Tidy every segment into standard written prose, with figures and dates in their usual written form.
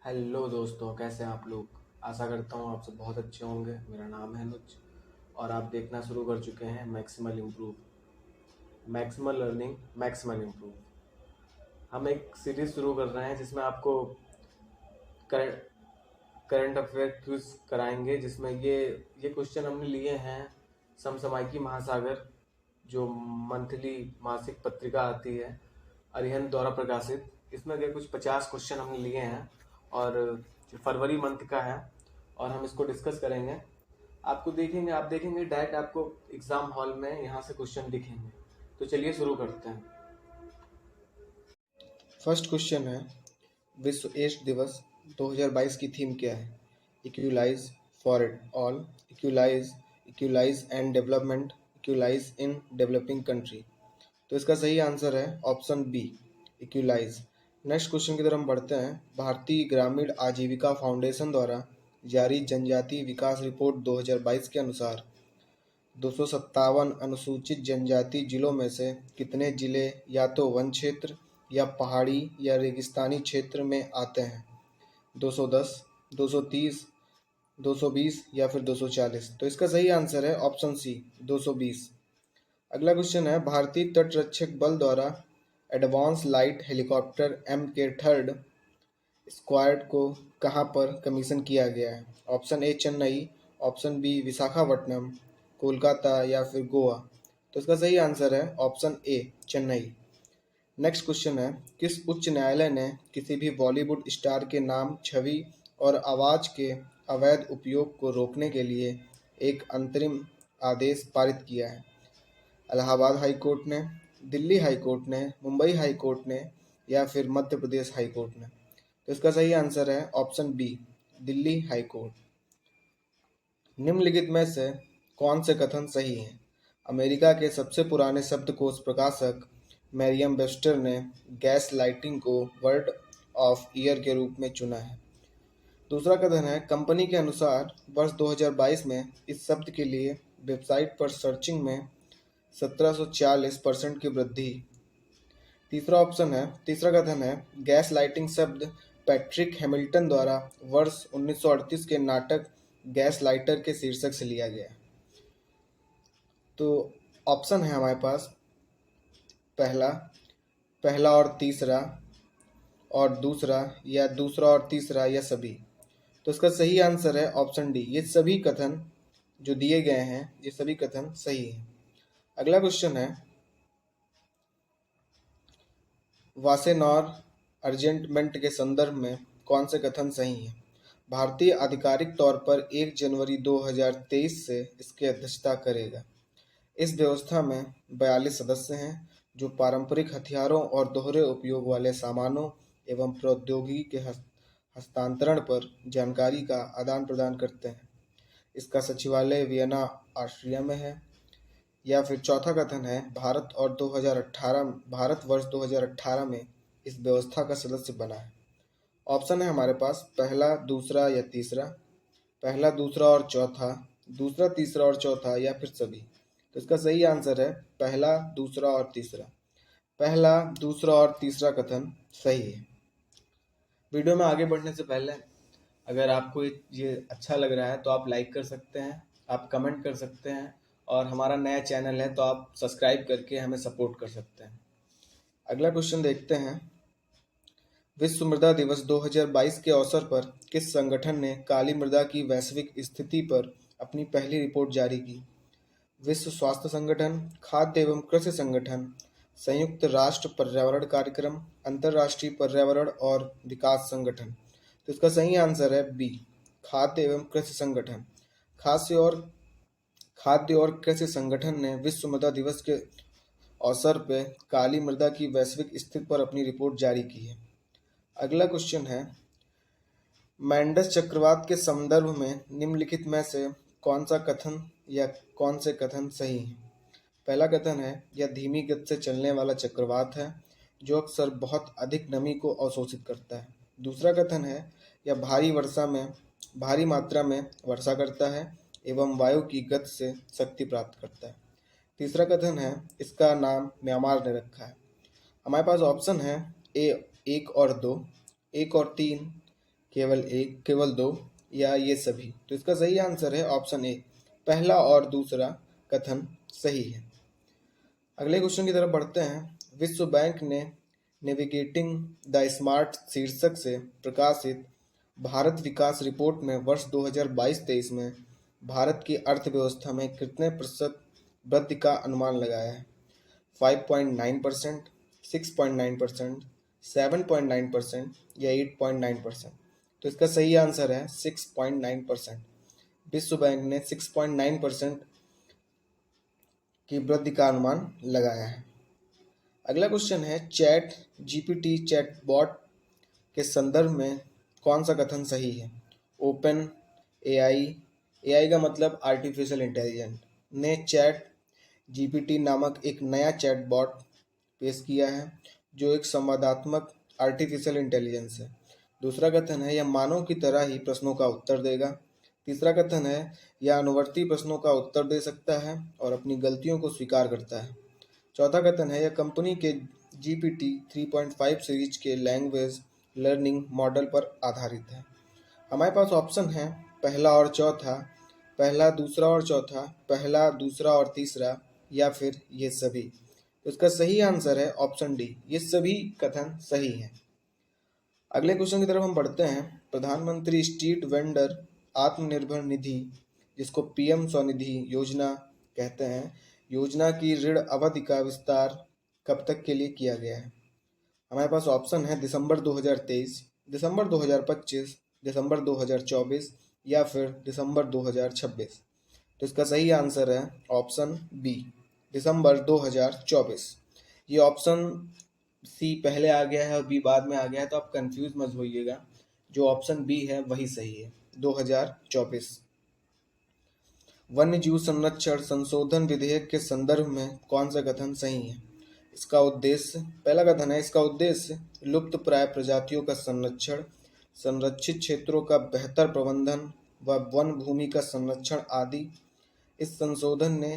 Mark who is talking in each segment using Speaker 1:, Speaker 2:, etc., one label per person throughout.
Speaker 1: Hello दोस्तों, कैसे हैं आप लोग। आशा करता हूँ आप सब बहुत अच्छे होंगे। मेरा नाम है अनुज और आप देखना शुरू कर चुके हैं maximal improve, maximal learning maximal improve. हम एक सीरीज शुरू कर रहे हैं जिसमें आपको करंट करंट अफेयर क्विज कराएंगे, जिसमें ये क्वेश्चन हमने लिए हैं समसामयिकी महासागर, जो मंथली मासिक पत्रिका आती है अरिहंत द्वारा प्रकाशित। इसमें के कुछ 50 क्वेश्चन हमने लिए हैं और फरवरी मंथ का है और हम इसको डिस्कस करेंगे। आप देखेंगे डायरेक्ट आपको एग्जाम हॉल में यहाँ से क्वेश्चन दिखेंगे। तो चलिए शुरू करते हैं।
Speaker 2: फर्स्ट क्वेश्चन है, विश्व एड्स दिवस 2022 की थीम क्या है? Equalise for it all, equalise, equalise and development, equalise in developing country. तो इसका सही आंसर है option B, equalise. Next question की तरफ हम बढ़ते हैं। भारतीय ग्रामीण आजीविका फाउंडेशन द्वारा जारी जनजातीय विकास रिपोर्ट 2022 के अनुसार 257 अनुसूचित जनजाति जिलों में से कितने जिले या तो वन क्षेत्र या पहाड़ी या रेगिस्तानी क्षेत्र में आते हैं? 210, 230, 220 या फिर 240। तो इसका सही आंसर है ऑप्शन सी, 220। अगला क्वेश्चन है, भारतीय तटरक्षक बल द्वारा advance light helicopter M K third squad को कहाँ पर कमीशन किया गया है? Option A Chennai, option B Visakhapatnam, Kolkata या फिर गोवा। तो इसका सही आंसर है option A Chennai. Next question है, किस उच्च न्यायालय ने किसी भी बॉलीवुड स्टार के नाम, छवि और आवाज़ के अवैध उपयोग को रोकने के लिए एक अंतरिम आदेश पारित किया है? इलाहाबाद हाई कोर्ट ने, दिल्ली हाई कोर्ट ने, मुंबई हाई कोर्ट ने या फिर मध्य प्रदेश हाई कोर्ट ने? तो इसका सही आंसर है option B, Delhi high court. निम्नलिखित में से कौन से कथन सही हैं? अमेरिका के सबसे पुराने शब्दकोश प्रकाशक मैरियम वेबस्टर ने गैस लाइटिंग को वर्ड ऑफ ईयर के रूप में चुना है। दूसरा कथन है, कंपनी के अनुसार वर्ष 2022 में इस शब्द के लिए वेबसाइट पर सर्चिंग में 1740% की वृद्धि। तीसरा कथन है, गैस लाइटिंग शब्द पैट्रिक हैमिल्टन द्वारा वर्ष 1938 के नाटक गैस लाइटर के शीर्षक से लिया गया। तो ऑप्शन है हमारे पास पहला, पहला और तीसरा, और दूसरा, या दूसरा और तीसरा, या सभी। तो इसका सही आंसर है ऑप्शन डी, ये सभी कथन जो दिए गए हैं ये सभी कथन सही हैं। अगला क्वेश्चन है, वासेनॉर अर्जेंटमेंट के संदर्भ में कौन से कथन सही हैं? भारतीय आधिकारिक तौर पर 1 जनवरी 2023 से इसकी अध्यक्षता करेगा। इस व्यवस्था में 42 सदस्य हैं जो पारंपरिक हथियारों और दोहरे उपयोग वाले सामानों एवं प्रौद्योगिकी के हस्तांतरण पर जानकारी का आदान प्रदान करते हैं। इसका सचिवालय वियना, ऑस्ट्रिया में है। या फिर चौथा कथन है, भारत वर्ष 2018 में इस व्यवस्था का सदस्य बना है। ऑप्शन है हमारे पास पहला, दूसरा या तीसरा, पहला, दूसरा और चौथा, दूसरा, तीसरा और चौथा, या फिर सभी। तो इसका सही आंसर है पहला, दूसरा और तीसरा। पहला, दूसरा और तीसरा कथन सही है। वीडियो में आगे बढ़ने से पहले अगर आपको ये अच्छा लग रहा है तो आप लाइक कर सकते हैं, आप कमेंट कर सकते हैं, और हमारा नया चैनल है तो आप सब्सक्राइब करके हमें सपोर्ट कर सकते हैं। अगला क्वेश्चन देखते हैं, विश्व मृदा दिवस 2022 के अवसर पर किस संगठन ने काली मृदा की वैश्विक स्थिति पर अपनी पहली रिपोर्ट जारी की? विश्व स्वास्थ्य संगठन, खाद्य एवं कृषि संगठन, संयुक्त राष्ट्र पर्यावरण कार्यक्रम, अंतर्राष्ट्रीय पर्यावरण और विकास संगठन। तो इसका सही आंसर है बी, खाद्य एवं कृषि संगठन। खाद्य और कृषि संगठन ने विश्व मृदा दिवस के अवसर पर काली मृदा की वैश्विक स्थिति पर अपनी रिपोर्ट जारी की है। अगला क्वेश्चन है, मैंडस चक्रवात के संदर्भ में निम्नलिखित में से कौन सा कथन या कौन से कथन सही हैं? पहला कथन है, यह धीमी गति से चलने वाला चक्रवात है जो अक्सर बहुत अधिक नमी को अवशोषित करता है। दूसरा कथन है, यह भारी मात्रा में वर्षा करता है एवं वायु की गति से शक्ति प्राप्त करता है। तीसरा कथन है, इसका नाम म्यांमार ने रखा है। हमारे पास ऑप्शन है ए 1 और 2, 1 और 3, केवल एक, केवल दो, या ये सभी? तो इसका सही आंसर है ऑप्शन ए, पहला और दूसरा कथन सही है। अगले क्वेश्चन की तरफ बढ़ते हैं। विश्व बैंक ने नेविगेटिंग द स्मार्ट शीर्षक से प्रकाशित भारत विकास रिपोर्ट में वर्ष 2022-23 में भारत की अर्थव्यवस्था में कितने प्रतिशत वृद्धि का अनुमान लगाया है? 5.9%, 6.9%, 7.9% या 8.9%? तो इसका सही आंसर है 6.9%। विश्व बैंक ने 6.9% की वृद्धि का अनुमान लगाया है। अगला क्वेश्चन है, चैट जीपीटी चैटबॉट के संदर्भ में कौन सा कथन सही है? ओपन एआई, एआई का मतलब आर्टिफिशियल इंटेलिजेंट, ने चैट जीपीटी नामक एक नया चैटबॉट पेश किया है जो एक संवादात्मक आर्टिफिशियल इंटेलिजेंस है। दूसरा कथन है, यह मानव की तरह ही प्रश्नों का उत्तर देगा। तीसरा कथन है, यह अनुवर्ती प्रश्नों का उत्तर दे सकता है और अपनी गलतियों को स्वीकार करता है। चौथा कथन है, यह कंपनी के जीपीटी 3.5 सीरीज के लैंग्वेज लर्निंग मॉडल पर आधारित है। हमारे पास ऑप्शन है पहला और चौथा, पहला दूसरा और चौथा, पहला दूसरा और तीसरा, या फिर ये सभी। तो इसका सही आंसर है ऑप्शन डी, ये सभी कथन सही है। अगले क्वेश्चन की तरफ हम बढ़ते हैं। प्रधानमंत्री स्ट्रीट वेंडर आत्मनिर्भर निधि, जिसको पीएम स्वनिधि योजना कहते हैं, योजना की ऋण अवधि का विस्तार कब तक के लिए किया गया है? हमारे पास ऑप्शन है दिसंबर 2023, दिसंबर 2025, दिसंबर 2024 या फिर दिसंबर 2026। तो इसका सही आंसर है ऑप्शन बी, दिसंबर 2024। ये ऑप्शन सी पहले आ गया है और बी बाद में आ गया है, तो आप कंफ्यूज मत होइएगा। जो ऑप्शन बी है वही सही है, 2024। वन्य जीव संरक्षण संशोधन विधेयक के संदर्भ में कौन सा कथन सही है? इसका उद्देश्य, पहला कथन है, इसका उद्देश्य लुप्त प्राय प्रजातियों का संरक्षण, संरक्षित क्षेत्रों का बेहतर प्रबंधन व वन भूमि का संरक्षण आदि। इस संशोधन ने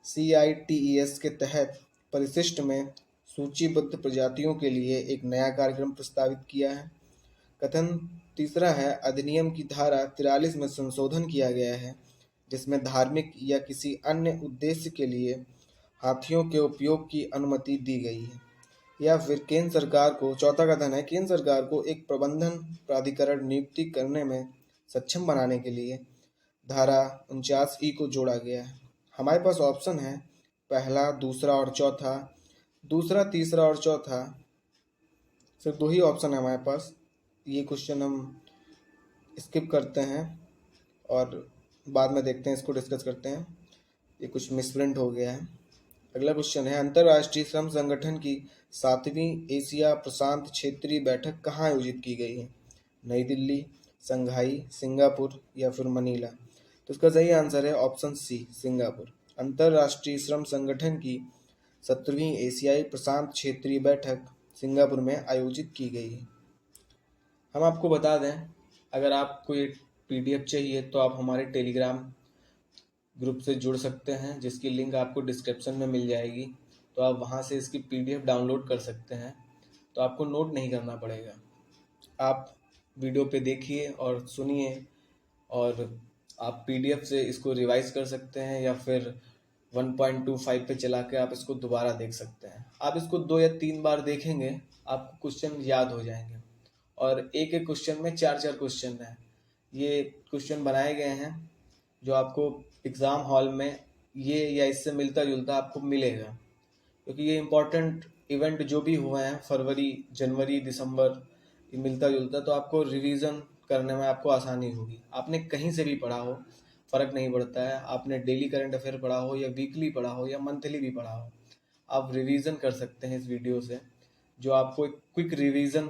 Speaker 2: CITES के तहत परिशिष्ट में सूचीबद्ध प्रजातियों के लिए एक नया कार्यक्रम प्रस्तावित किया है। कथन तीसरा है, अधिनियम की धारा 43 में संशोधन किया गया है जिसमें धार्मिक या किसी अन्य उद्देश्य के लिए हाथियों के उपयोग की अनुमति दी गई है। या फिर केंद्र सरकार को, चौथा कथन है, केंद्र सरकार को एक प्रबंधन प्राधिकरण नियुक्ति करने में सक्षम बनाने के लिए धारा 49E को जोड़ा गया है। हमारे पास ऑप्शन है पहला, दूसरा और चौथा, दूसरा, तीसरा और चौथा। सिर्फ दो ही ऑप्शन है हमारे पास। ये क्वेश्चन हम स्किप करते हैं और बाद में देखते हैं, इसको डिस्कस करते हैं। ये कुछ मिसप्रिंट हो गया है। अगला क्वेश्चन है, अंतर्राष्ट्रीय श्रम संगठन की 7वीं एशिया प्रशांत क्षेत्रीय बैठक कहाँ आयोजित की गई है? नई दिल्ली, संघाई, सिंगापुर या फिर मनीला? तो इसका सही आंसर है ऑप्शन सी, सिंगापुर। अंतर्राष्ट्रीय श्रम संगठन की 17वीं एशियाई प्रशांत क्षेत्रीय बैठक सिंगापुर में आयोजित की गई है। हम आपको बता दें, अगर आपको ये PDF चाहिए तो आप हमारे टेलीग्राम ग्रुप से जुड़ सकते हैं, जिसकी लिंक आपको डिस्क्रिप्शन में मिल जाएगी। तो आप वहां से इसकी PDF डाउनलोड कर सकते हैं, तो आपको नोट नहीं करना पड़ेगा। आप वीडियो पे देखिए और सुनिए, और आप PDF से इसको रिवाइज कर सकते हैं या फिर 1.25 पे चला के आप इसको दोबारा देख सकते हैं। आप इसको 2 या 3 बार देखेंगे, आपको क्वेश्चन याद हो जाएंगे। और एक एक क्वेश्चन में 4-4 क्वेश्चन हैं। ये क्वेश्चन बनाए गए हैं जो आपको एग्ज़ाम हॉल में ये या इससे मिलता जुलता आपको मिलेगा, क्योंकि ये इम्पोर्टेंट इवेंट जो भी हुए हैं फरवरी, जनवरी, दिसंबर, ये मिलता जुलता, तो आपको रिवीजन करने में आपको आसानी होगी। आपने कहीं से भी पढ़ा हो, फ़र्क नहीं पड़ता है, आपने डेली करंट अफेयर पढ़ा हो या वीकली पढ़ा हो या मंथली भी पढ़ा हो, आप रिवीजन कर सकते हैं इस वीडियो से, जो आपको एक क्विक रिवीजन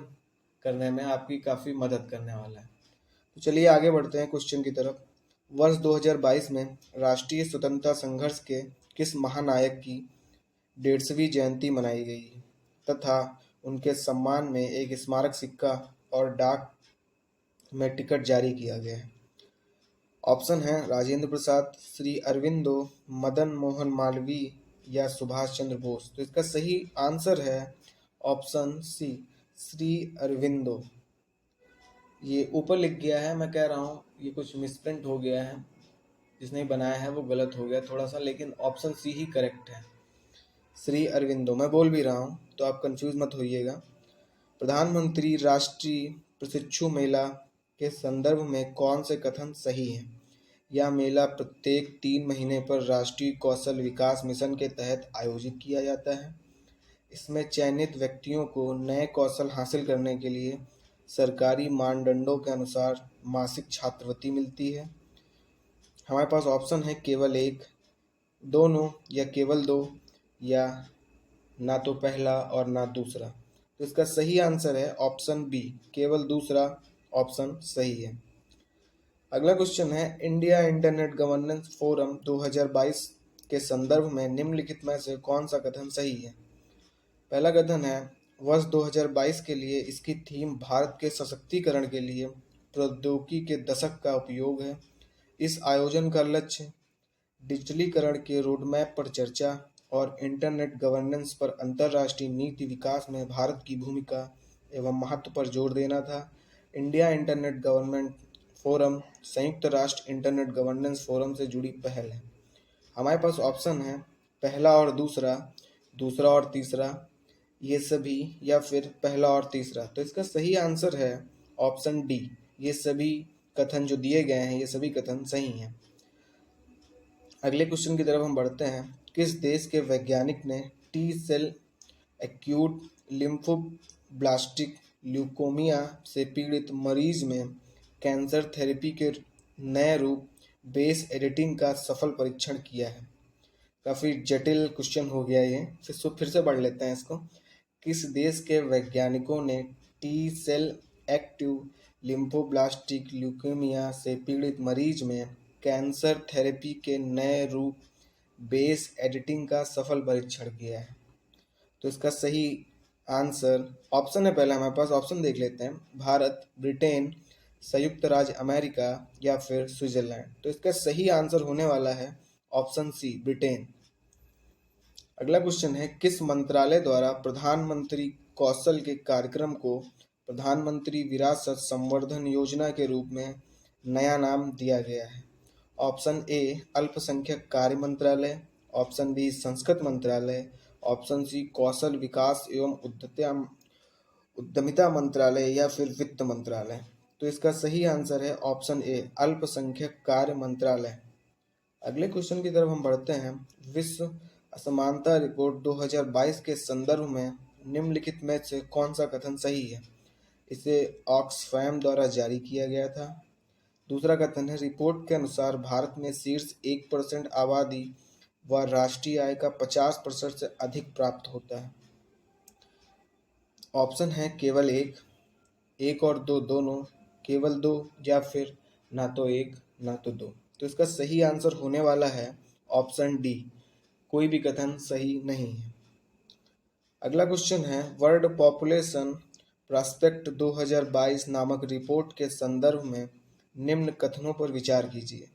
Speaker 2: करने में आपकी काफ़ी मदद करने वाला है। तो चलिए आगे बढ़ते हैं क्वेश्चन की तरफ। वर्ष 2022 में राष्ट्रीय स्वतंत्रता संघर्ष के किस महानायक की 150वीं जयंती मनाई गई तथा उनके सम्मान में एक स्मारक सिक्का और डाक में टिकट जारी किया गया है? ऑप्शन है राजेंद्र प्रसाद, श्री अरविंदो, मदन मोहन मालवीय या सुभाष चंद्र बोस। तो इसका सही आंसर है ऑप्शन सी, श्री अरविंदो। ये ऊपर लिख गया है, मैं कह रहा हूँ ये कुछ मिसप्रिंट हो गया है, जिसने बनाया है वो गलत हो गया थोड़ा सा, लेकिन ऑप्शन सी ही करेक्ट है। श्री अरविंदो, मैं बोल भी रहा हूँ तो आप कंफ्यूज मत होइएगा। प्रधानमंत्री राष्ट्रीय प्रशिक्षु मेला के संदर्भ में कौन से कथन सही हैं? यह मेला प्रत्येक 3 महीने पर राष्ट्रीय कौशल विकास मिशन के तहत आयोजित किया जाता है। इसमें चयनित व्यक्तियों को नए कौशल हासिल करने के लिए सरकारी मानदंडों के अनुसार मासिक छात्रवृत्ति मिलती है। हमारे पास ऑप्शन है केवल एक, दोनों या केवल दो, या ना तो पहला और ना दूसरा। तो इसका सही आंसर है ऑप्शन बी, केवल दूसरा ऑप्शन सही है। अगला क्वेश्चन है, इंडिया इंटरनेट गवर्नेंस फोरम 2022 के संदर्भ में निम्नलिखित में से कौन सा कथन सही है? पहला कथन है, वर्ष 2022 के लिए इसकी थीम भारत के सशक्तिकरण के लिए प्रौद्योगिकी के दशक का उपयोग है। इस आयोजन का लक्ष्य डिजिटलीकरण के रोडमैप पर चर्चा और इंटरनेट गवर्नेंस पर अंतर्राष्ट्रीय नीति विकास में भारत की भूमिका एवं महत्व पर जोर देना था। इंडिया इंटरनेट गवर्नमेंट फोरम संयुक्त राष्ट्र इंटरनेट गवर्नेंस फोरम से जुड़ी पहल है। हमारे पास ऑप्शन है पहला और दूसरा, दूसरा और तीसरा, ये सभी, या फिर पहला और तीसरा। तो इसका सही आंसर है ऑप्शन डी, ये सभी कथन जो दिए गए हैं ये सभी कथन सही हैं। अगले क्वेश्चन की तरफ हम बढ़ते हैं। किस देश के वैज्ञानिक ने T cell acute lymphoblastic leukaemia से पीड़ित मरीज में कैंसर थेरेपी के नए रूप बेस एडिटिंग का सफल परीक्षण किया है? काफ़ी जटिल क्वेश्चन हो गया ये, फिर से पढ़ लेते हैं इसको। किस देश के वैज्ञानिकों ने T cell active lymphoblastic leukaemia से पीड़ित मरीज में कैंसर थेरेपी के नए रूप बेस एडिटिंग का सफल परीक्षण किया है? तो इसका सही आंसर ऑप्शन है पहला, हमारे पास ऑप्शन देख लेते हैं, भारत, ब्रिटेन, संयुक्त राज्य अमेरिका या फिर स्विट्जरलैंड। तो इसका सही आंसर होने वाला है ऑप्शन सी, ब्रिटेन। अगला क्वेश्चन है, किस मंत्रालय द्वारा प्रधानमंत्री कौशल के कार्यक्रम को प्रधानमंत्री विरासत संवर्धन योजना के रूप में नया नाम दिया गया है? ऑप्शन ए अल्पसंख्यक कार्य मंत्रालय, ऑप्शन बी संस्कृत मंत्रालय, ऑप्शन सी कौशल विकास एवं उद्यमिता मंत्रालय या फिर वित्त मंत्रालय। तो इसका सही आंसर है ऑप्शन ए अल्पसंख्यक कार्य मंत्रालय। अगले क्वेश्चन की तरफ हम बढ़ते हैं। विश्व असमानता रिपोर्ट 2022 के संदर्भ में निम्नलिखित में से कौन सा कथन सही है? इसे ऑक्सफैम द्वारा जारी किया गया था। दूसरा कथन है, रिपोर्ट के अनुसार भारत में शीर्ष 1% आबादी व राष्ट्रीय आय का 50% से अधिक प्राप्त होता है। ऑप्शन है केवल एक, एक और दो, दोनों, केवल दो, या फिर ना तो एक ना तो दो। तो इसका सही आंसर होने वाला है ऑप्शन डी, कोई भी कथन सही नहीं है। अगला क्वेश्चन है, वर्ल्ड पॉपुलेशन प्रॉस्पेक्ट 2022 नामक रिपोर्ट के संदर्भ में निम्न कथनों पर विचार कीजिए।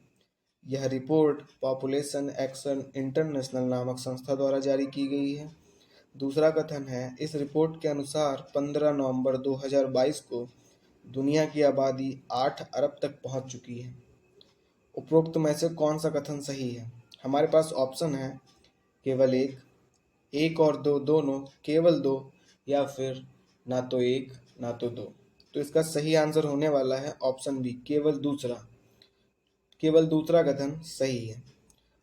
Speaker 2: यह रिपोर्ट पॉपुलेशन एक्शन इंटरनेशनल नामक संस्था द्वारा जारी की गई है। दूसरा कथन है, इस रिपोर्ट के अनुसार 15 नवंबर 2022 को दुनिया की आबादी 8 अरब तक पहुंच चुकी है। उपरोक्त में से कौन सा कथन सही है? हमारे पास ऑप्शन है केवल एक, एक और दो, दोनों, केवल दो, या फिर ना तो एक ना तो दो। तो इसका सही आंसर होने वाला है ऑप्शन बी, केवल दूसरा, केवल दूसरा कथन सही है।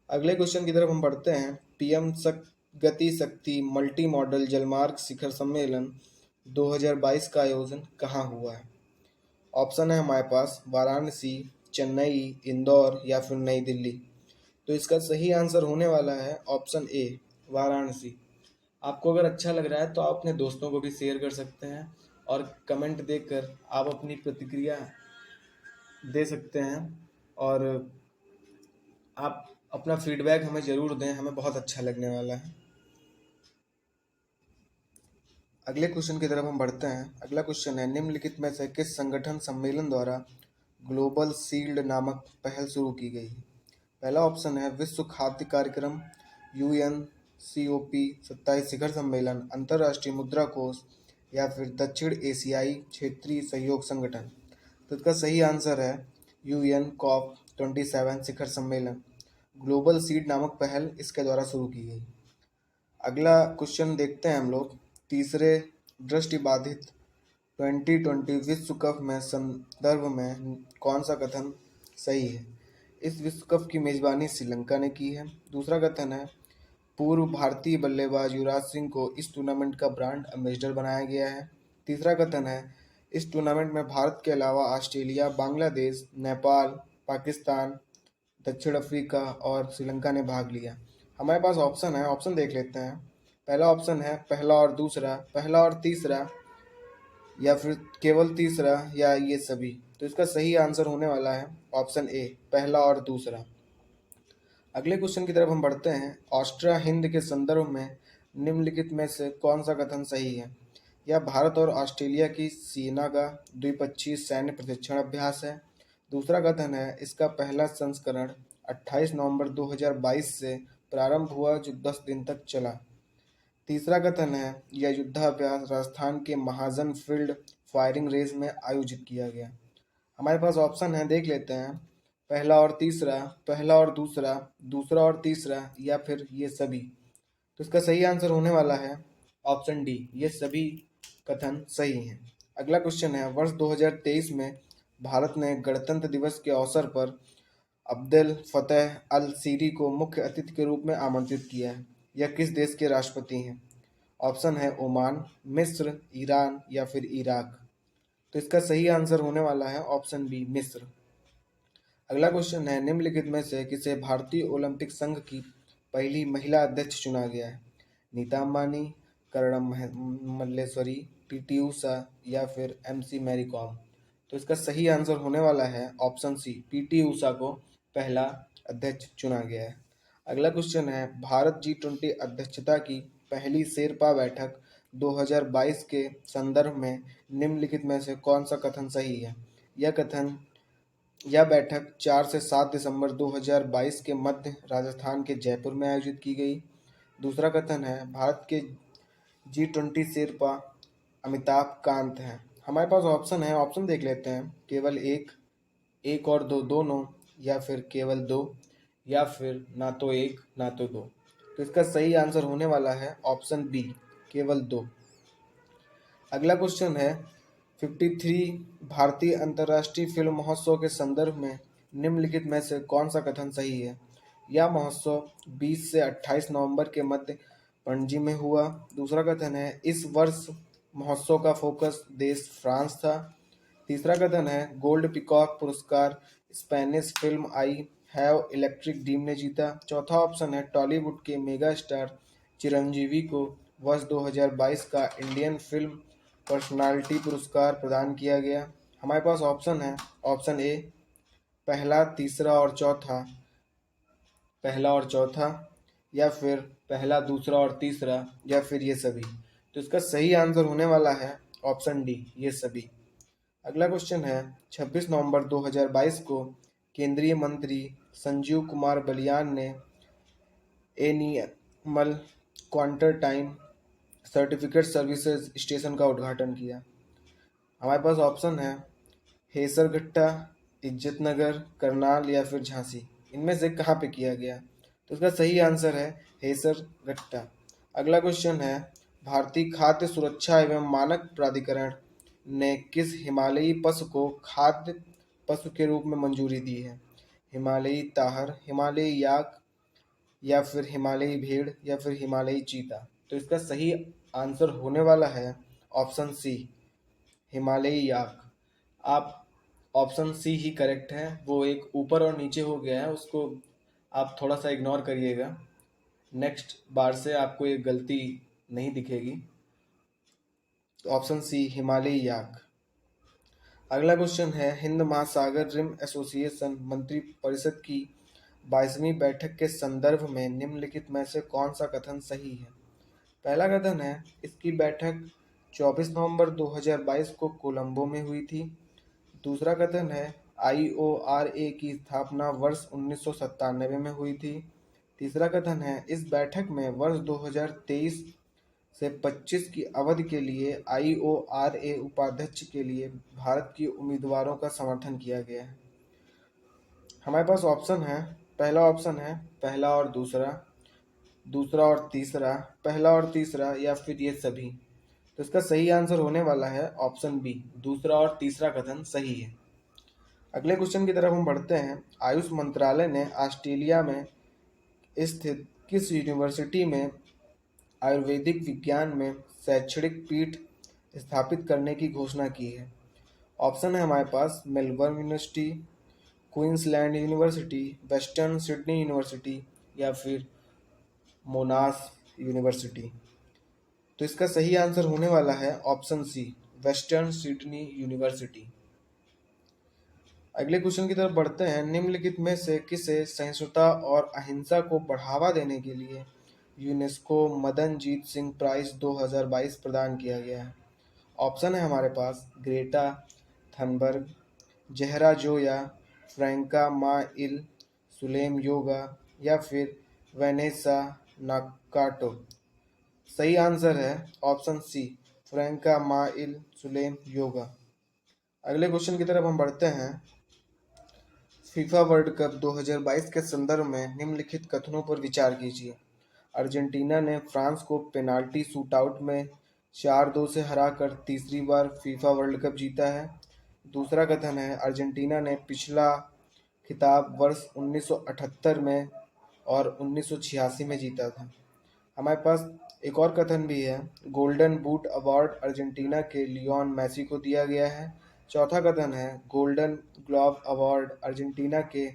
Speaker 2: अगले क्वेश्चन की तरफ हम बढ़ते हैं। पीएम गति शक्ति मल्टी मॉडल जलमार्ग शिखर सम्मेलन 2022 का आयोजन कहाँ हुआ है? ऑप्शन है हमारे पास वाराणसी, चेन्नई, इंदौर या फिर नई दिल्ली। तो इसका सही आंसर होने वाला है ऑप्शन ए, वाराणसी। आपको अगर अच्छा लग रहा है तो आप अपने दोस्तों को भी शेयर कर सकते हैं और कमेंट देकर आप अपनी प्रतिक्रिया दे सकते हैं, और आप अपना फीडबैक हमें ज़रूर दें, हमें बहुत अच्छा लगने वाला है। अगले क्वेश्चन की तरफ हम बढ़ते हैं। अगला क्वेश्चन है, निम्नलिखित में से किस संगठन सम्मेलन द्वारा ग्लोबल शील्ड नामक पहल शुरू की गई है? पहला ऑप्शन है विश्व खाद्य कार्यक्रम, UNCOP 27 शिखर सम्मेलन, अंतर्राष्ट्रीय मुद्रा कोष या फिर दक्षिण एशियाई क्षेत्रीय सहयोग संगठन। तो इसका सही आंसर है UN COP27 शिखर सम्मेलन। ग्लोबल सीड नामक पहल इसके द्वारा शुरू की गई। अगला क्वेश्चन देखते हैं हम लोग। तीसरे दृष्टिबाधित 2020 विश्व कप में संदर्भ में कौन सा कथन सही है? इस विश्व कप की मेजबानी श्रीलंका ने की है। दूसरा कथन है पूर्व भारतीय बल्लेबाज युवराज सिंह को इस टूर्नामेंट का ब्रांड एम्बेसडर बनाया गया है। तीसरा कथन है इस टूर्नामेंट में भारत के अलावा ऑस्ट्रेलिया, बांग्लादेश, नेपाल, पाकिस्तान, दक्षिण अफ्रीका और श्रीलंका ने भाग लिया। हमारे पास ऑप्शन है, ऑप्शन देख लेते हैं। पहला ऑप्शन है पहला और दूसरा, पहला और तीसरा, या फिर केवल तीसरा, या ये सभी। तो इसका सही आंसर होने वाला है ऑप्शन ए, पहला और दूसरा। अगले क्वेश्चन की तरफ हम बढ़ते हैं। ऑस्ट्रिया हिंद के संदर्भ में निम्नलिखित में से कौन सा कथन सही है? यह भारत और ऑस्ट्रेलिया की सेना का द्विपक्षीय सैन्य प्रशिक्षण अभ्यास है। दूसरा कथन है इसका पहला संस्करण 28 नवंबर 2022 से प्रारंभ हुआ जो 10 दिन तक चला। तीसरा कथन है यह युद्धाभ्यास राजस्थान के महाजन फील्ड फायरिंग रेंज में आयोजित किया गया। हमारे पास ऑप्शन है, देख लेते हैं। पहला और तीसरा, पहला और दूसरा, दूसरा और तीसरा, या फिर ये सभी। तो इसका सही आंसर होने वाला है ऑप्शन डी, ये सभी कथन सही हैं। अगला क्वेश्चन है वर्ष 2023 में भारत ने गणतंत्र दिवस के अवसर पर अब्देल फतेह अल सीरी को मुख्य अतिथि के रूप में आमंत्रित किया है। यह किस देश के राष्ट्रपति हैं? ऑप्शन है ओमान, मिस्र, ईरान या फिर इराक। तो इसका सही आंसर होने वाला है ऑप्शन बी, मिस्र। अगला क्वेश्चन है निम्नलिखित में से किसे भारतीय ओलंपिक संघ की पहली महिला अध्यक्ष चुना गया है? नीता अंबानी, कर्णम मल्लेश्वरी, पीटी उषा या फिर MC मैरी कॉम। तो इसका सही आंसर होने वाला है ऑप्शन सी, पीटी उषा को पहला अध्यक्ष चुना गया है। अगला क्वेश्चन है भारत G20 अध्यक्षता की पहली शेरपा बैठक 2022 के संदर्भ में निम्नलिखित में से कौन सा कथन सही है? यह बैठक 4 से 7 दिसंबर 2022 के मध्य राजस्थान के जयपुर में आयोजित की गई। दूसरा कथन है भारत के G20 शेरपा अमिताभ कांत हैं। हमारे पास ऑप्शन है, ऑप्शन देख लेते हैं। केवल एक, एक और दो, दोनों, या फिर केवल दो, या फिर ना तो एक ना तो दो। तो इसका सही आंसर होने वाला है ऑप्शन बी, केवल दो। अगला क्वेश्चन है 53 भारतीय अंतर्राष्ट्रीय फिल्म महोत्सव के संदर्भ में निम्नलिखित में से कौन सा कथन सही है? यह महोत्सव 20 से 28 नवंबर के मध्य पणजी में हुआ। दूसरा कथन है इस वर्ष महोत्सव का फोकस देश फ्रांस था। तीसरा कथन है गोल्ड पिकॉक पुरस्कार Spanish film I have electric dream ने जीता। चौथा ऑप्शन है टॉलीवुड के मेगा स्टार चिरंजीवी को वर्ष 2022 का इंडियन फिल्म पर्सनालिटी पुरस्कार प्रदान किया गया। हमारे पास ऑप्शन है ऑप्शन ए, पहला, तीसरा और चौथा, पहला और चौथा, या फिर पहला, दूसरा और तीसरा, या फिर ये सभी। तो इसका सही आंसर होने वाला है ऑप्शन डी, ये सभी। अगला क्वेश्चन है 26 नवंबर 2022 को केंद्रीय मंत्री संजीव कुमार बलियान ने animal quarantine time certificate services station का उद्घाटन किया। हमारे पास ऑप्शन है हेसरघट्टा, इज्जतनगर, करनाल या फिर झांसी। इनमें से कहाँ पे किया गया? तो इसका सही आंसर है हेसरघट्टा। अगला क्वेश्चन है भारतीय खाद्य सुरक्षा एवं मानक प्राधिकरण ने किस हिमालयी पशु को खाद्य पशु के रूप में मंजूरी दी है? हिमालयी ताहर, हिमालयी याक, या फिर हिमालयी भेड़, या फिर हिमालयी चीता। तो इसका सही आंसर होने वाला है ऑप्शन सी, हिमालयी याक। आप ऑप्शन सी ही करेक्ट है। वो एक ऊपर और नीचे हो गया है, उसको आप थोड़ा सा इग्नोर करिएगा। नेक्स्ट बार से आपको ये गलती नहीं दिखेगी। तो ऑप्शन सी, हिमालयी याक। अगला क्वेश्चन है हिंद महासागर रिम एसोसिएशन मंत्री परिषद की 22वीं बैठक के संदर्भ में निम्नलिखित में से कौन सा कथन सही है? पहला कथन है इसकी बैठक 24 नवंबर 2022 को कोलंबो में हुई थी। दूसरा कथन है IORA की स्थापना वर्ष 1997 में हुई थी। तीसरा कथन है इस बैठक में वर्ष 2023 से 25 की अवधि के लिए IORA उपाध्यक्ष के लिए भारत की उम्मीदवारों का समर्थन किया गया है। हमारे पास ऑप्शन है, पहला ऑप्शन है पहला और दूसरा, दूसरा और तीसरा, पहला और तीसरा, या फिर ये सभी। तो इसका सही आंसर होने वाला है ऑप्शन बी, दूसरा और तीसरा कथन सही है। अगले क्वेश्चन की तरफ हम बढ़ते हैं। आयुष मंत्रालय ने ऑस्ट्रेलिया में स्थित किस यूनिवर्सिटी में आयुर्वेदिक विज्ञान में शैक्षणिक पीठ स्थापित करने की घोषणा की है? ऑप्शन है हमारे पास Melbourne University, Queensland University, Western Sydney University, या फिर मोनाश यूनिवर्सिटी। तो इसका सही आंसर होने वाला है option C, western Sydney university. अगले क्वेश्चन की तरफ बढ़ते हैं। निम्नलिखित में से किसे सहिष्णुता और अहिंसा को बढ़ावा देने के लिए यूनेस्को मदनजीत सिंह प्राइज 2022 प्रदान किया गया है? ऑप्शन है हमारे पास Greta Thunberg, Zahra Zoya, फ्रैंका mile Sulem yoga, या फिर वेनेसा नाकाटो। सही आंसर है ऑप्शन सी, फ्रैंका माइल सुलेम योगा। अगले क्वेश्चन की तरफ हम बढ़ते हैं। फीफा वर्ल्ड कप 2022 के संदर्भ में निम्नलिखित कथनों पर विचार कीजिए। अर्जेंटीना ने फ्रांस को पेनाल्टी शूटआउट में 4-2 से हराकर तीसरी बार फीफा वर्ल्ड कप जीता है। दूसरा कथन है अर्जेंटीना ने पिछला खिताब वर्ष 1978 में और 1986 में जीता था। हमारे पास एक और कथन भी है, गोल्डन बूट अवार्ड अर्जेंटीना के लियोन मेसी को दिया गया है। चौथा कथन है गोल्डन ग्लोव अवार्ड अर्जेंटीना के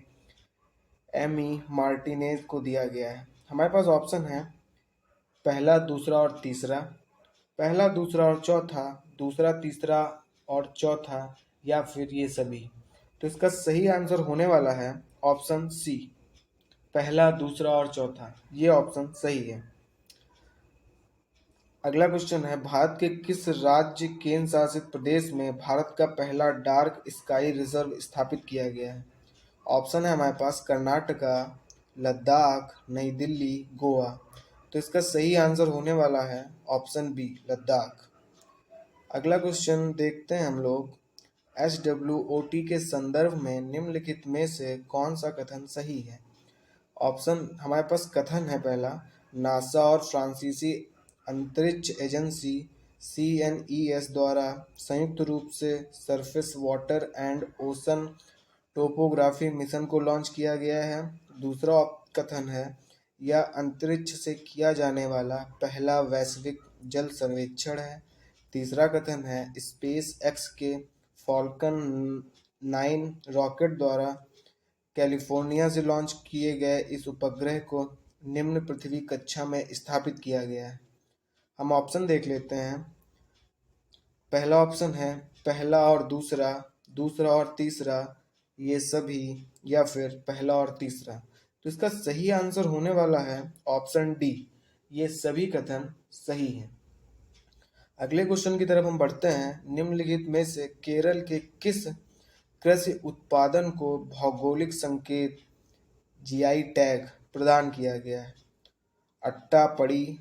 Speaker 2: एमी मार्टिनेज को दिया गया है। हमारे पास ऑप्शन है पहला, दूसरा और तीसरा, पहला, दूसरा और चौथा, दूसरा, तीसरा और चौथा, या फिर ये सभी। तो इसका सही आंसर होने वाला है ऑप्शन सी, पहला, दूसरा और चौथा। ये ऑप्शन सही है। अगला क्वेश्चन है, भारत के किस राज्य केंद्र शासित प्रदेश में भारत का पहला डार्क स्काई रिजर्व स्थापित किया गया है? ऑप्शन है हमारे पास कर्नाटका, लद्दाख, नई दिल्ली, गोवा। तो इसका सही आंसर होने वाला है ऑप्शन बी, लद्दाख। अगला क्वेश्चन देखते हैं हम लोग। SWOT के संदर्भ में निम्नलिखित में से कौन सा कथन सही है? ऑप्शन हमारे पास कथन है पहला, नासा और फ्रांसीसी अंतरिक्ष एजेंसी CNES द्वारा संयुक्त रूप से surface water and ocean topography mission को लॉन्च किया गया है। दूसरा कथन है यह अंतरिक्ष से किया जाने वाला पहला वैश्विक जल सर्वेक्षण है। तीसरा कथन है स्पेस एक्स के फॉल्कन 9 रॉकेट द्वारा कैलिफोर्निया से लॉन्च किए गए इस उपग्रह को निम्न पृथ्वी कक्षा में स्थापित किया गया है। हम ऑप्शन देख लेते हैं। पहला ऑप्शन है पहला और दूसरा, दूसरा और तीसरा, ये सभी, या फिर पहला और तीसरा। तो इसका सही आंसर होने वाला है ऑप्शन डी, ये सभी कथन सही हैं। अगले क्वेश्चन की तरफ हम बढ़ते हैं। निम्नलिखित में से केरल के किस कृषि उत्पादन को भौगोलिक संकेत GI टैग प्रदान किया गया है? अट्टापडी,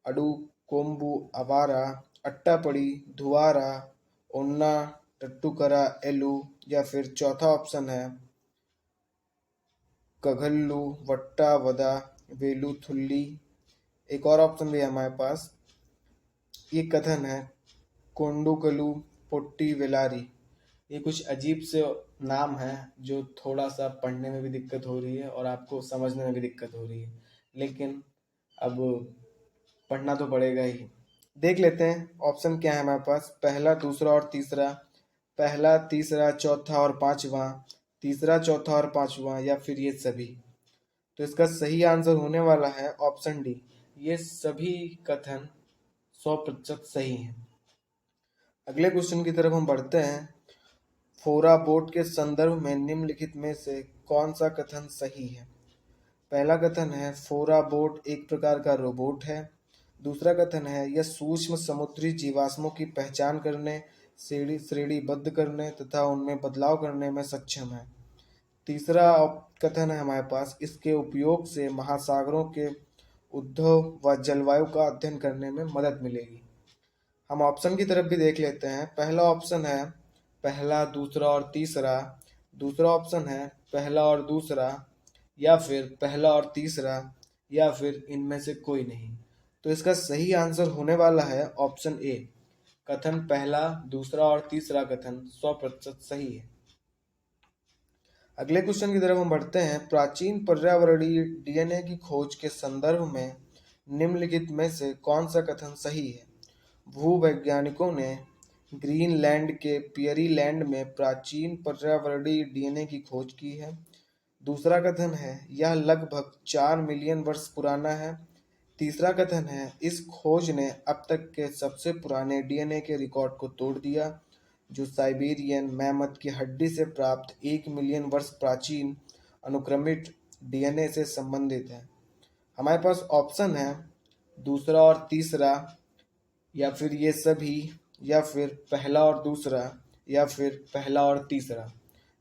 Speaker 2: अडु कोम्बु अवारा, अट्टापडी, धुआरा, ओन्ना टट्टुकरा एलू, या फिर चौथा ऑप्शन है कघल्लू वट्टा वदा वेलुथुल्ली। एक और ऑप्शन भी है हमारे पास, ये कथन है कोंडुकलू पोट्टी वेलारी। ये कुछ अजीब से नाम है जो थोड़ा सा पढ़ने में भी दिक्कत हो रही है और आपको समझने में भी दिक्कत हो रही है, लेकिन अब पढ़ना तो पड़ेगा ही। देख लेते हैं ऑप्शन क्या है हमारे पास। पहला, दूसरा और तीसरा, पहला, तीसरा, चौथा और पांचवा, तीसरा, चौथा और पांचवा, या फिर ये सभी। तो इसका सही आंसर होने वाला है ऑप्शन डी, ये सभी कथन 100% सही हैं। अगले क्वेश्चन की तरफ हम बढ़ते हैं। फोरा बोट के संदर्भ में निम्नलिखित में से कौन सा कथन सही है? पहला कथन है फोरा बोट एक प्रकार का रोबोट है। दूसरा कथन है यह सूक्ष्म समुद्री जीवाश्मों की पहचान करने, श्रेणीबद्ध करने तथा उनमें बदलाव करने में सक्षम है। तीसरा कथन है हमारे पास इसके उपयोग से महासागरों के उद्योग व जलवायु का अध्ययन करने में मदद मिलेगी। हम ऑप्शन की तरफ भी देख लेते हैं। पहला ऑप्शन है पहला, दूसरा और तीसरा। दूसरा ऑप्शन है पहला और दूसरा, या फिर पहला और तीसरा, या फिर इनमें से कोई नहीं। तो इसका सही आंसर होने वाला है ऑप्शन ए। कथन पहला, दूसरा और तीसरा कथन 100% सही है। अगले क्वेश्चन की तरफ हम बढ़ते हैं। प्राचीन पर्यावरणीय डीएनए की खोज के संदर्भ में निम्नलिखित में से कौन सा कथन सही है? भूवैज्ञानिकों ने ग्रीनलैंड के पियरी लैंड में प्राचीन पर्यावरणीय डीएनए की खोज की है। दूसरा कथन है यह लगभग 4 मिलियन वर्ष पुराना है। तीसरा कथन है इस खोज ने अब तक के सबसे पुराने डीएनए के रिकॉर्ड को तोड़ दिया, जो साइबेरियन मैमथ की हड्डी से प्राप्त 1 मिलियन वर्ष प्राचीन अनुक्रमिक डीएनए से संबंधित है। हमारे पास ऑप्शन है दूसरा और तीसरा, या फिर ये सभी, या फिर पहला और दूसरा, या फिर पहला और तीसरा।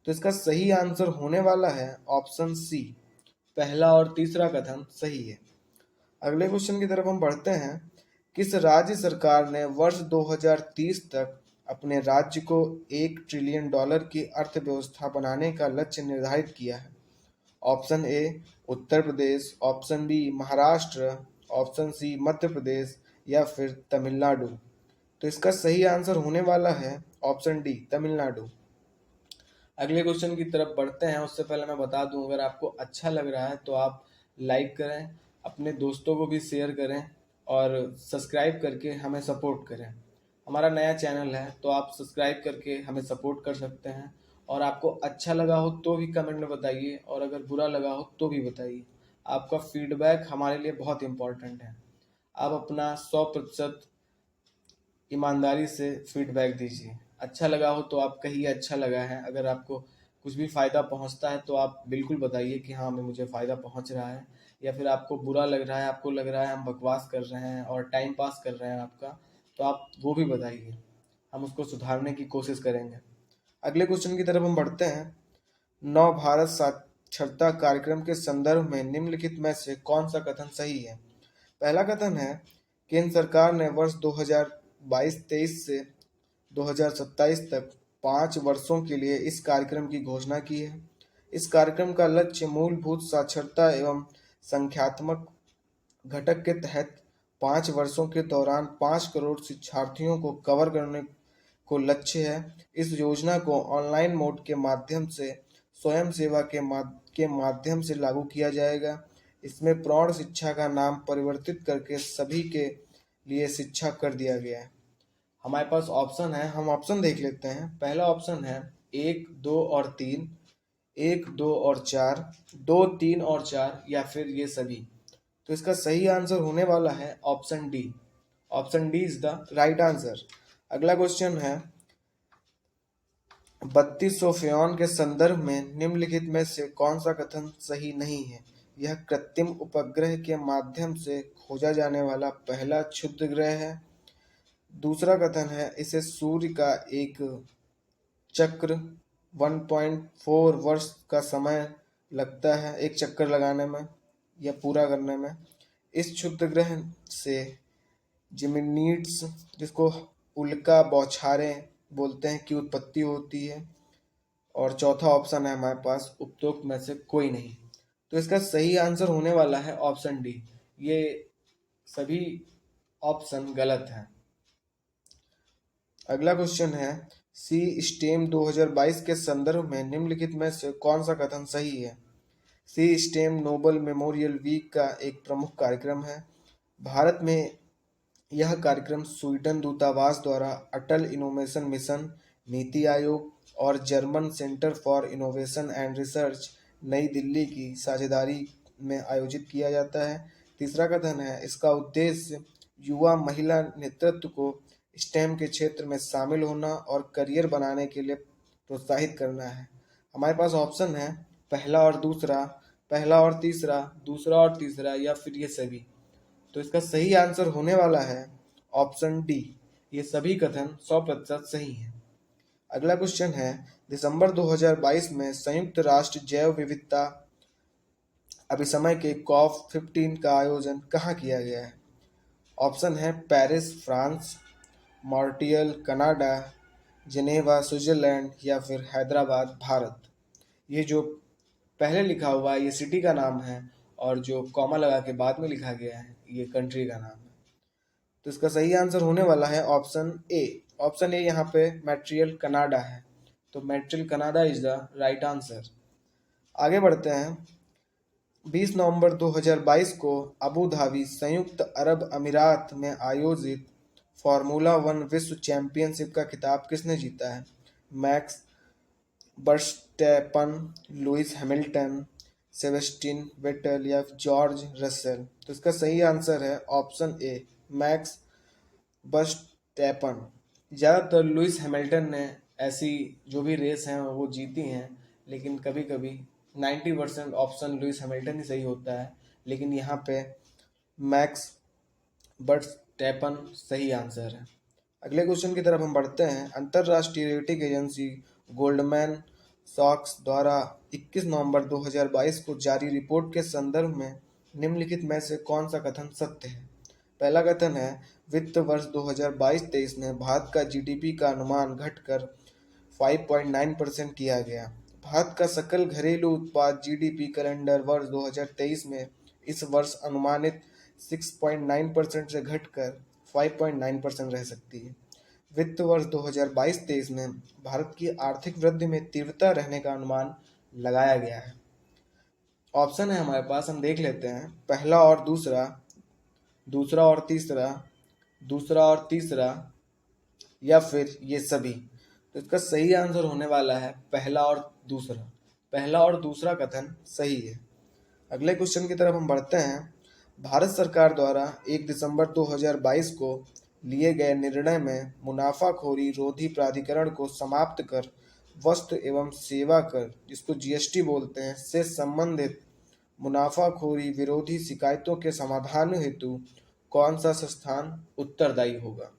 Speaker 2: तो इसका सही आंसर होने वाला है ऑप्शन सी, पहला और तीसरा कथन सही है। अगले क्वेश्चन की तरफ हम बढ़ते हैं। किस राज्य सरकार ने वर्ष 2030 तक अपने राज्य को $1 ट्रिलियन की अर्थव्यवस्था बनाने का लक्ष्य निर्धारित किया है? Option A Uttar Pradesh, option B Maharashtra, option C Madhya Pradesh, या फिर तमिलनाडु। तो इसका सही आंसर होने वाला है ऑप्शन डी, तमिलनाडु। अगले क्वेश्चन की तरफ बढ़ते हैं। उससे पहले मैं बता दूं, अगर आपको अच्छा लग रहा है तो आप लाइक करें, अपने दोस्तों को भी शेयर करें और सब्सक्राइब करके हमें सपोर्ट करें। हमारा नया चैनल है तो आप सब्सक्राइब करके हमें सपोर्ट कर सकते हैं। और आपको अच्छा लगा हो तो भी कमेंट में बताइए, और अगर बुरा लगा हो तो भी बताइए। आपका फीडबैक हमारे लिए बहुत इम्पोर्टेंट है। आप अपना 100% ईमानदारी से फीडबैक दीजिए। अच्छा लगा हो तो आप कहिए अच्छा लगा है। अगर आपको कुछ भी फ़ायदा पहुंचता है तो आप बिल्कुल बताइए कि हाँ, हमें मुझे फ़ायदा पहुंच रहा है। या फिर आपको बुरा लग रहा है, आपको लग रहा है हम बकवास कर रहे हैं और टाइम पास कर रहे हैं आपका, तो आप वो भी बताइए, हम उसको सुधारने की कोशिश करेंगे। अगले क्वेश्चन की तरफ हम बढ़ते हैं। नव भारत साक्षरता कार्यक्रम के संदर्भ में निम्नलिखित में से कौन सा कथन सही है? पहला कथन है केंद्र सरकार ने वर्ष 2022-23 से 2027 तक 5 वर्षों के लिए इस कार्यक्रम की घोषणा की है। इस कार्यक्रम का लक्ष्य मूलभूत साक्षरता एवं संख्यात्मक घटक के तहत 5 वर्षों के दौरान 5 करोड़ शिक्षार्थियों को कवर करने को लक्ष्य है। इस योजना को ऑनलाइन मोड के माध्यम से स्वयं सेवा के माध्यम से लागू किया जाएगा। इसमें प्रौढ़ शिक्षा का नाम परिवर्तित करके सभी के लिए शिक्षा कर दिया गया है। हमारे पास ऑप्शन है, हम ऑप्शन देख लेते हैं। पहला ऑप्शन है 1, 2 और 3, 1, 2 और 4, 2, 3 और 4, या फिर ये सभी। तो इसका सही आंसर होने वाला है option D. Option D is the right answer. अगला क्वेश्चन है 3200 के संदर्भ में निम्नलिखित में से कौन सा कथन सही नहीं है? यह कृत्रिम उपग्रह के माध्यम से खोजा जाने वाला पहला क्षुद्र ग्रह है। दूसरा कथन है इसे सूर्य का एक चक्र 1.4 वर्ष का समय लगता है एक चक्कर लगाने में या पूरा करने में। इस क्षुद्र ग्रह से जिमिनीड्स, जिसको उल्का बौछारें बोलते हैं, की उत्पत्ति होती है। और चौथा ऑप्शन है हमारे पास उपरोक्त में से कोई नहीं। तो इसका सही आंसर होने वाला है ऑप्शन डी। ये सभी ऑप्शन गलत हैं। अगला क्वेश्चन है सी स्टेम 2022 के संदर्भ में निम्नलिखित में से कौन सा कथन सही है? सी स्टेम नोबल मेमोरियल वीक का एक प्रमुख कार्यक्रम है। भारत में यह कार्यक्रम स्वीडन दूतावास द्वारा अटल इनोवेशन मिशन, नीति आयोग और German centre for innovation and research, नई दिल्ली की साझेदारी में आयोजित किया जाता है। तीसरा कथन है इसका उद्देश्य युवा महिला नेतृत्व को स्टेम के क्षेत्र में शामिल होना और करियर बनाने के लिए प्रोत्साहित करना है। हमारे पास ऑप्शन है पहला और दूसरा, पहला और तीसरा, दूसरा और तीसरा, या फिर ये सभी। तो इसका सही आंसर होने वाला है ऑप्शन डी। ये सभी कथन 100% सही हैं। अगला क्वेश्चन है दिसंबर 2022 में संयुक्त राष्ट्र जैव विविधता अभी समय के कॉप 15 का आयोजन कहाँ किया गया है? ऑप्शन है Paris France, Montreal Canada, Geneva Switzerland या फिर हैदराबाद भारत। ये जो पहले लिखा हुआ है ये सिटी का नाम है और जो कॉमा लगा के बाद में लिखा गया है ये कंट्री का नाम है। तो इसका सही आंसर होने वाला है ऑप्शन ए। ऑप्शन ए यहाँ पे मॉन्ट्रियल कनाडा है, तो Montreal Canada is the right answer. आगे बढ़ते हैं। 20 नवंबर 2022 को अबू धाबी संयुक्त अरब अमीरात में आयोजित फार्मूला वन विश्व चैंपियनशिप का खिताब किसने जीता है? Max Verstappen, Lewis Hamilton, Sebastian Vettel या जॉर्ज रसेल। तो इसका सही आंसर है ऑप्शन ए, मैक्स वर्स्टैपन। ज़्यादातर लुइस हैमिल्टन ने ऐसी जो भी रेस हैं वो जीती हैं, लेकिन कभी कभी 90% ऑप्शन लुइस हैमिल्टन ही सही होता है, लेकिन यहाँ पे मैक्स वर्स्टैपन सही आंसर है। अगले क्वेश्चन की तरफ हम बढ़ते हैं। अंतर्राष्ट्रीय रेटिंग एजेंसी गोल्डमैन सॉक्स द्वारा 21 नवंबर 2022 को जारी रिपोर्ट के संदर्भ में निम्नलिखित में से कौन सा कथन सत्य है? पहला कथन है वित्त वर्ष 2022-23 में भारत का जीडीपी का अनुमान घटकर 5.9% किया गया। भारत का सकल घरेलू उत्पाद जीडीपी कैलेंडर वर्ष 2023 में इस वर्ष अनुमानित 6.9% से घटकर 5.9% रह सकती है। वित्त वर्ष 2022-23 में भारत की आर्थिक वृद्धि में तीव्रता रहने का अनुमान लगाया गया है। ऑप्शन है हमारे पास, हम देख लेते हैं। पहला और दूसरा, दूसरा और तीसरा, दूसरा और तीसरा या फिर ये सभी। तो इसका सही आंसर होने वाला है पहला और दूसरा। पहला और दूसरा कथन सही है। अगले क्वेश्चन की तरफ हम बढ़ते हैं। भारत सरकार द्वारा 1 दिसंबर 2022 को लिए गए निर्णय में मुनाफाखोरी रोधी प्राधिकरण को समाप्त कर वस्तु एवं सेवा कर, जिसको जीएसटी बोलते हैं, से संबंधित मुनाफाखोरी विरोधी शिकायतों के समाधान हेतु कौन सा संस्थान उत्तरदायी होगा?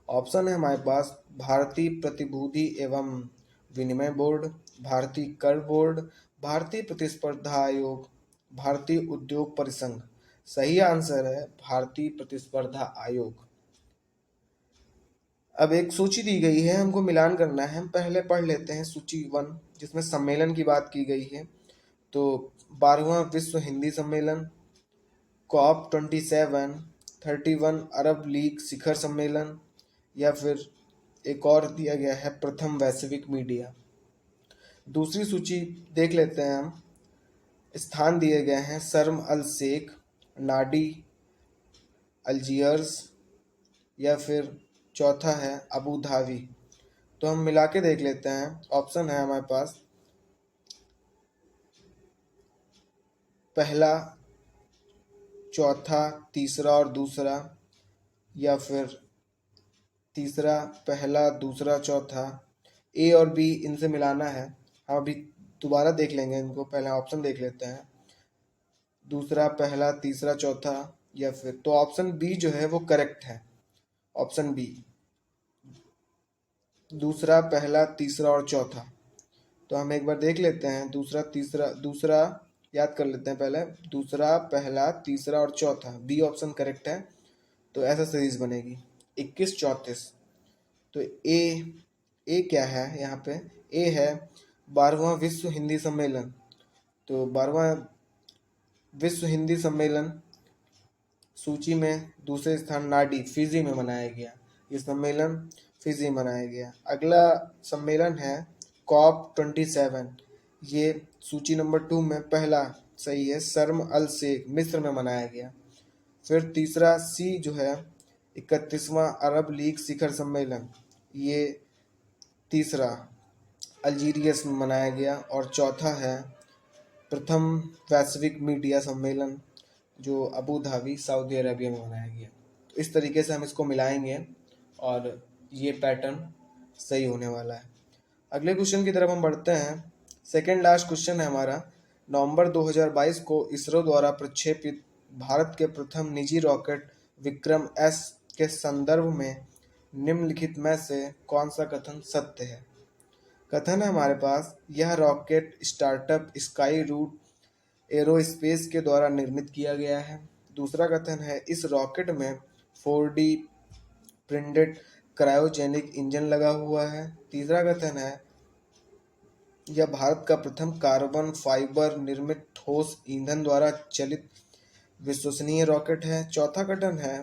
Speaker 2: ऑप्शन है हमारे पास भारतीय प्रतिभूति एवं विनिमय बोर्ड, भारतीय कर बोर्ड, भारतीय प्रतिस्पर्धा आयोग, भारतीय उद्योग परिसंघ। सही आंसर है भारतीय प्रतिस्पर्धा आयोग। अब एक सूची दी गई है, हमको मिलान करना है। हम पहले पढ़ लेते हैं सूची 1, जिसमें सम्मेलन की बात की गई है। तो 12वां विश्व हिंदी सम्मेलन, कॉप 27, 31 अरब लीग शिखर सम्मेलन, या फिर एक और दिया गया है प्रथम वैश्विक मीडिया। दूसरी सूची देख लेते हैं हम। स्थान दिए गए हैं शर्म अल शेख, नाडी, अल्जियर्स या फिर चौथा है अबू धाबी। तो हम मिला के देख लेते हैं। ऑप्शन है हमारे पास पहला, चौथा, तीसरा और दूसरा, या फिर तीसरा, पहला, दूसरा, चौथा। ए और बी इनसे मिलाना है। हम अभी दोबारा देख लेंगे इनको, पहले ऑप्शन देख लेते हैं। दूसरा, पहला, तीसरा, चौथा या फिर, तो ऑप्शन बी जो है वो करेक्ट है। ऑप्शन बी, दूसरा, पहला, तीसरा और चौथा। तो हम एक बार देख लेते हैं। दूसरा, तीसरा, दूसरा याद कर लेते हैं पहले। दूसरा, पहला, तीसरा और चौथा, बी ऑप्शन करेक्ट है। तो ऐसा सीरीज बनेगी 21 34। तो ए क्या है यहाँ पे? ए है 12वां विश्व हिंदी सम्मेलन। तो 12वां विश्व हिंदी सम्मेलन सूची में दूसरे स्थान नाडी फिजी में मनाया गया। ये सम्मेलन फिजी में मनाया गया। अगला सम्मेलन है कॉप 27। ये सूची नंबर 2 में पहला सही है, शर्म अल शेख मिस्र में मनाया गया। फिर तीसरा सी जो है 31वां अरब लीग शिखर सम्मेलन, ये तीसरा अल्जीरियस में मनाया गया। और चौथा है प्रथम वैश्विक मीडिया सम्मेलन, जो अबू धाबी सऊदी अरेबिया में मनाया गया। तो इस तरीके से हम इसको मिलाएंगे और ये पैटर्न सही होने वाला है। अगले क्वेश्चन की तरफ हम बढ़ते हैं। सेकेंड लास्ट क्वेश्चन है हमारा। नवंबर 2022 को इसरो द्वारा प्रक्षेपित भारत के प्रथम निजी रॉकेट विक्रम एस के संदर्भ में निम्नलिखित में से कौन सा कथन सत्य है? कथन है हमारे पास, यह rocket startup Skyroot Aerospace के द्वारा निर्मित किया गया है। दूसरा कथन है इस रॉकेट में 4D प्रिंटेड क्रायोजेनिक इंजन लगा हुआ है। तीसरा कथन है यह भारत का प्रथम कार्बन फाइबर निर्मित ठोस ईंधन द्वारा चलित विश्वसनीय रॉकेट है। चौथा कथन है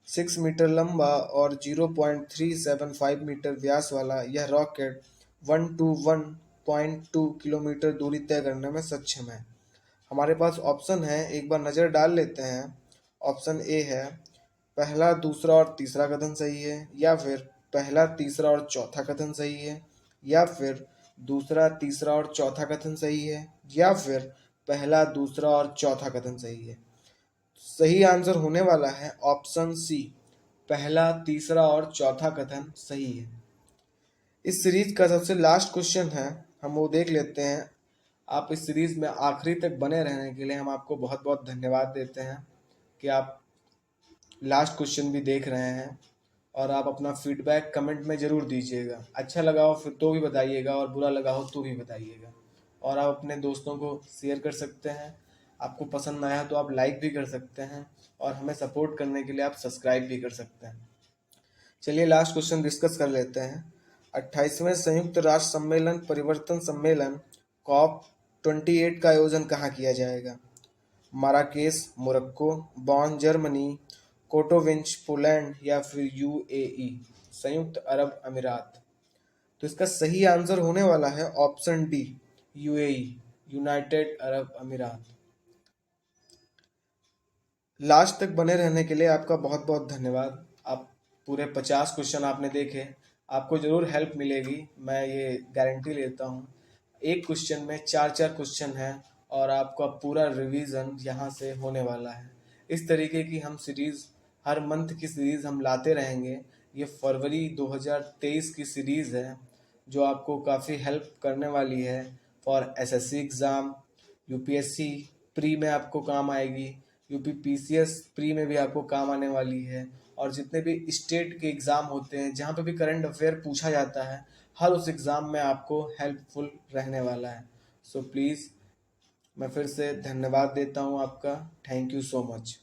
Speaker 2: 6 मीटर लंबा और 0.375 मीटर व्यास वाला यह रॉकेट 1 to 1.2 किलोमीटर दूरी तय करने में सक्षम है। हमारे पास ऑप्शन है, एक बार नज़र डाल लेते हैं। ऑप्शन ए है पहला, दूसरा और तीसरा कथन सही है, या फिर पहला, तीसरा और चौथा कथन सही है, या फिर दूसरा, तीसरा और चौथा कथन सही है, या फिर पहला, दूसरा और चौथा कथन सही है। सही आंसर होने वाला है ऑप्शन सी, पहला, तीसरा और चौथा कथन सही है। इस सीरीज का सबसे लास्ट क्वेश्चन है, हम वो देख लेते हैं। आप इस सीरीज में आखिरी तक बने रहने के लिए हम आपको बहुत बहुत धन्यवाद देते हैं कि आप लास्ट क्वेश्चन भी देख रहे हैं, और आप अपना फीडबैक कमेंट में ज़रूर दीजिएगा। अच्छा लगा हो फिर तो भी बताइएगा, और बुरा लगा हो तो भी बताइएगा। और आप अपने दोस्तों को शेयर कर सकते हैं। आपको पसंद आया तो आप लाइक भी कर सकते हैं, और हमें सपोर्ट करने के लिए आप सब्सक्राइब भी कर सकते हैं। चलिए लास्ट क्वेश्चन डिस्कस कर लेते हैं। 28वें संयुक्त राष्ट्र सम्मेलन परिवर्तन सम्मेलन COP28 का आयोजन कहाँ किया जाएगा? Marrakesh Morocco, Bonn Germany, Katowice Poland, या फिर UAE संयुक्त अरब अमीरात। तो इसका सही आंसर होने वाला है option D, UAE United Arab अमीरात। लास्ट तक बने रहने के लिए आपका बहुत बहुत धन्यवाद। आप पूरे 50 क्वेश्चन आपने देखे, आपको ज़रूर हेल्प मिलेगी, मैं ये गारंटी लेता हूँ। एक क्वेश्चन में 4-4 क्वेश्चन है, और आपका पूरा रिवीजन यहाँ से होने वाला है। इस तरीके की हम सीरीज़, हर मंथ की सीरीज़ हम लाते रहेंगे। ये फरवरी 2023 की सीरीज़ है, जो आपको काफ़ी हेल्प करने वाली है for SSC exam, UPSC pre में आपको काम आएगी, UPPCS प्री में भी आपको काम आने वाली है, और जितने भी स्टेट के एग्ज़ाम होते हैं जहाँ पे भी करंट अफेयर पूछा जाता है, हर उस एग्ज़ाम में आपको हेल्पफुल रहने वाला है। सो प्लीज़ मैं फिर से धन्यवाद देता हूँ आपका। Thank you so much.